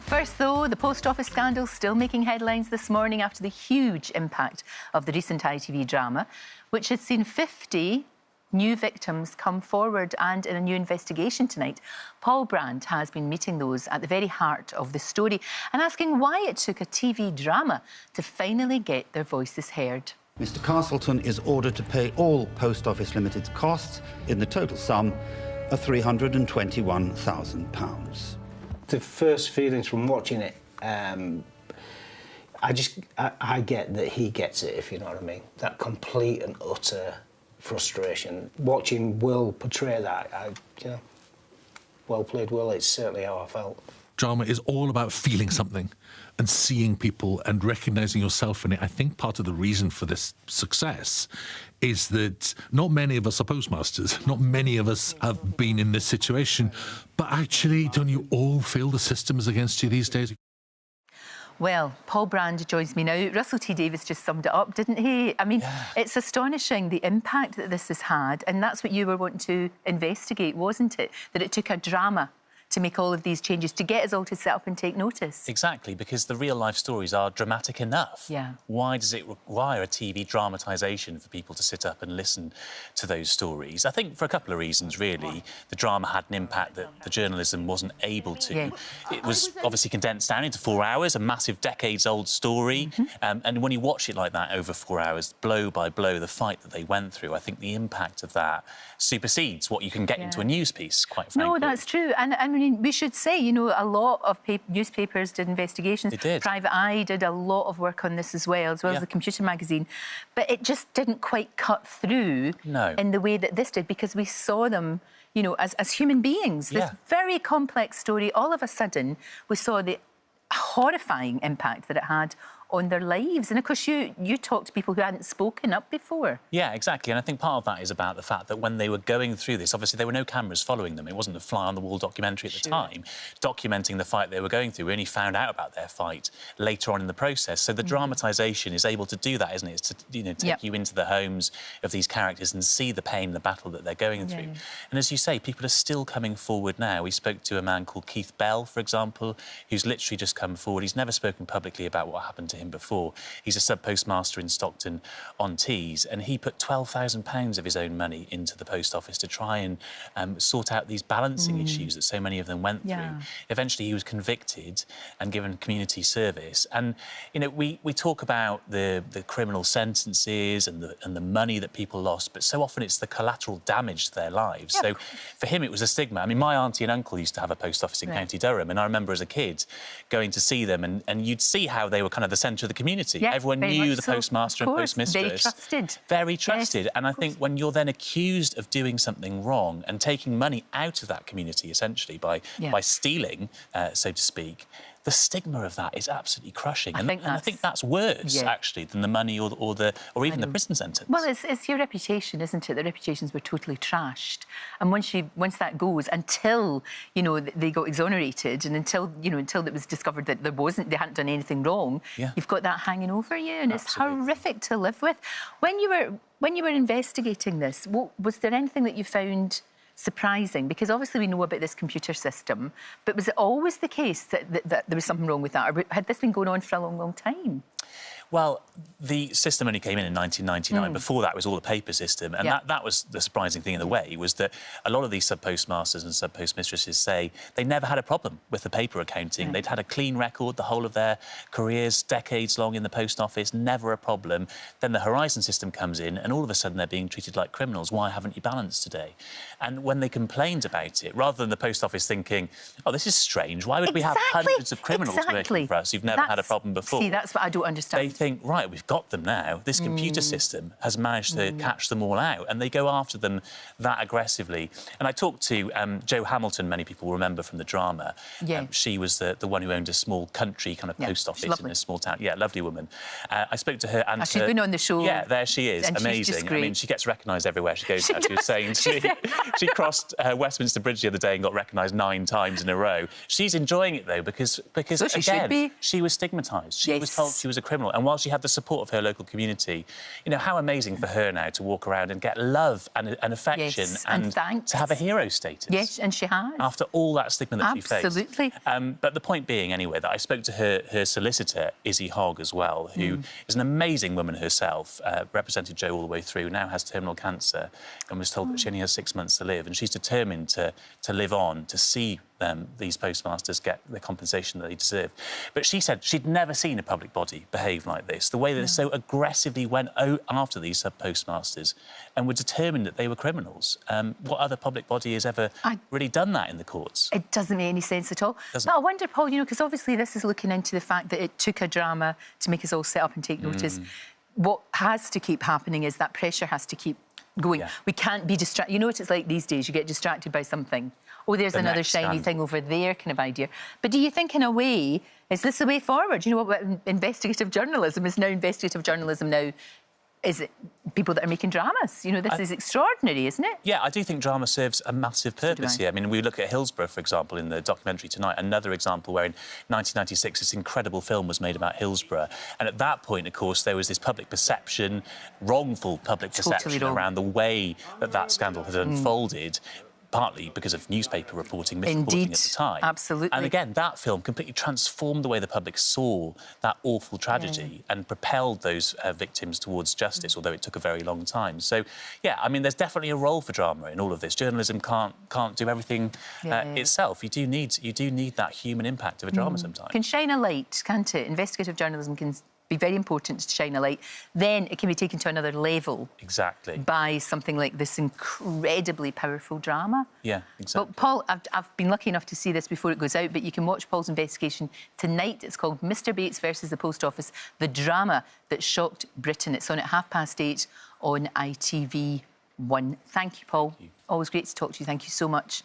First, though, the post office scandal still making headlines this morning after the huge impact of the recent ITV drama, which has seen 50 new victims come forward. And in a new investigation tonight, Paul Brand has been meeting those at the very heart of the story and asking why it took a TV drama to finally get their voices heard. Mr Castleton is ordered to pay all Post Office Limited's costs in the total sum of £321,000. The first feelings from watching it, I get that he gets it, if you know what I mean. That complete and utter frustration. Watching Will portray that, well played, Will. It's certainly how I felt. Drama is all about feeling something and seeing people and recognising yourself in it. I think part of the reason for this success is that not many of us are postmasters, not many of us have been in this situation, but actually, don't you all feel the system is against you these days? Well, Paul Brand joins me now. Russell T Davies just summed it up, didn't he? I mean, It's astonishing the impact that this has had, and that's what you were wanting to investigate, wasn't it? That it took a drama to make all of these changes, to get us all to sit up and take notice. Exactly, because the real-life stories are dramatic enough. Yeah. Why does it require a TV dramatisation for people to sit up and listen to those stories? I think for a couple of reasons, really. The drama had an impact that the journalism wasn't able to. Yeah. It was obviously condensed down into 4 hours, a massive decades-old story. And when you watch it like that over 4 hours, blow by blow, the fight that they went through, I think the impact of that supersedes what you can get into a news piece, quite frankly. No, that's true. And I mean, we should say, you know, a lot of newspapers did investigations. They did. Private Eye did a lot of work on this as well as the Computer magazine. But it just didn't quite cut through in the way that this did, because we saw them, you know, as human beings. This very complex story, all of a sudden, we saw the horrifying impact that it had on their lives. And of course you talked to people who hadn't spoken up before. Yeah, exactly. And I think part of that is about the fact that when they were going through this, obviously there were no cameras following them. It wasn't a fly-on-the-wall documentary at the time documenting the fight they were going through. We only found out about their fight later on in the process. So the dramatisation is able to do that, isn't it? It's to, you know, take you into the homes of these characters and see the pain, the battle that they're going through. And as you say, people are still coming forward now. We spoke to a man called Keith Bell, for example, who's literally just come forward. He's never spoken publicly about what happened to him before. He's a sub-postmaster in Stockton-on-Tees, and he put £12,000 of his own money into the post office to try and sort out these balancing issues that so many of them went through. Eventually, he was convicted and given community service. And, you know, we talk about the criminal sentences and the money that people lost, but so often it's the collateral damage to their lives. So for him, it was a stigma. I mean, my auntie and uncle used to have a post office in County Durham, and I remember as a kid going to see them, and you'd see how they were kind of the centre of the community. Everyone knew the postmaster and postmistress. Very trusted. Very trusted. And I think when you're then accused of doing something wrong and taking money out of that community, essentially, by stealing, so to speak, the stigma of that is absolutely crushing. And I think that's worse, actually, than the money or even the prison sentence. Well, it's your reputation, isn't it? The reputations were totally trashed. And once that goes, until, you know, they got exonerated, and until it was discovered that they hadn't done anything wrong, you've got that hanging over you, and it's horrific to live with. When you were investigating this, was there anything that you found surprising? Because obviously we know about this computer system, but was it always the case that there was something wrong with that, or had this been going on for a long, long time? Well, the system only came in 1999. Before that, it was all a paper system. And that was the surprising thing in a way, was that a lot of these sub-postmasters and sub-postmistresses say they never had a problem with the paper accounting. They'd had a clean record the whole of their careers, decades long in the post office, never a problem. Then the Horizon system comes in, and all of a sudden they're being treated like criminals. Why haven't you balanced today? And when they complained about it, rather than the post office thinking, oh, this is strange, why would we have hundreds of criminals working for us who've never had a problem before? See, that's what I don't understand. They think, right, we've got them now. This computer system has managed to catch them all out, and they go after them that aggressively. And I talked to Jo Hamilton, many people will remember from the drama. She was the one who owned a small country kind of post office in a small town. Yeah, lovely woman. I spoke to her and she's been on the show. Yeah, there she is. Amazing. I mean, she gets recognised everywhere she goes. As she was saying to me, she crossed Westminster Bridge the other day and got recognised 9 times in a row. She's enjoying it though because so again, she was stigmatised. She was told she was a criminal. And while she had the support of her local community, you know, how amazing for her now to walk around and get love and affection and thanks. to have a hero status. Yes, and she has. After all that stigma that she faced. Absolutely. But the point being, anyway, that I spoke to her solicitor, Izzy Hogg, as well, who is an amazing woman herself, represented Jo all the way through, now has terminal cancer, and was told that she only has 6 months to live, and she's determined to live on, to see these postmasters get the compensation that they deserve. But she said she'd never seen a public body behave like this, the way that they so aggressively went out after these sub-postmasters and were determined that they were criminals. What other public body has ever really done that in the courts? It doesn't make any sense at all. Doesn't. But I wonder, Paul, you know, because obviously this is looking into the fact that it took a drama to make us all sit up and take notice. What has to keep happening is that pressure has to keep going. Yeah. We can't be distracted. You know what it's like these days? You get distracted by something. Oh, there's another shiny thing over there kind of idea. But do you think, in a way, is this the way forward? You know what investigative journalism is now? Investigative journalism now is it people that are making dramas? You know, this is extraordinary, isn't it? Yeah, I do think drama serves a massive purpose here. I mean, we look at Hillsborough, for example, in the documentary tonight, another example where in 1996 this incredible film was made about Hillsborough. And at that point, of course, there was this public perception, wrongful public perception around the way that that scandal had unfolded. Partly because of newspaper reporting, misreporting at the time. Absolutely. And again, that film completely transformed the way the public saw that awful tragedy and propelled those victims towards justice, although it took a very long time. So, yeah, I mean, there's definitely a role for drama in all of this. Journalism can't do everything itself. You do need that human impact of a drama sometimes. Can shine a light, can't it? Investigative journalism can be very important to shine a light. Then it can be taken to another level. Exactly. By something like this incredibly powerful drama. Yeah, exactly. But Paul, I've been lucky enough to see this before it goes out, but you can watch Paul's investigation tonight. It's called Mr Bates versus the Post Office, the drama that shocked Britain. It's on at 8:30 on ITV1. Thank you, Paul. Always great to talk to you. Thank you so much.